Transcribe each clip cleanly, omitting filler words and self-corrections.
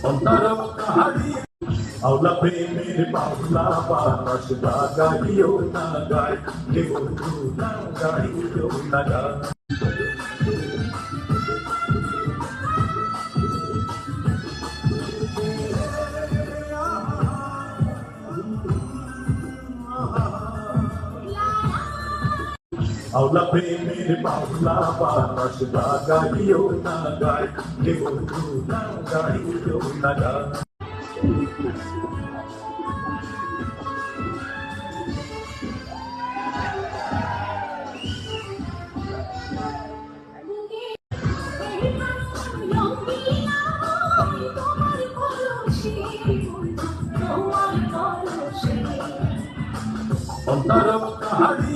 অন্তরম কাহারি আওলা প্রেমের বাউলা বাতাস গাইও না গায় কে বন্ধু না গাইও না গায় আওলা প্রেমের বাউলা বাতাস গাইও না গায় কে বন্ধু না গাইও না গায় অন্তরম কাহারি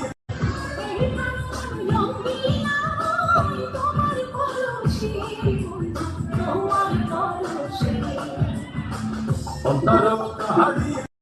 অন্তরম কাহারি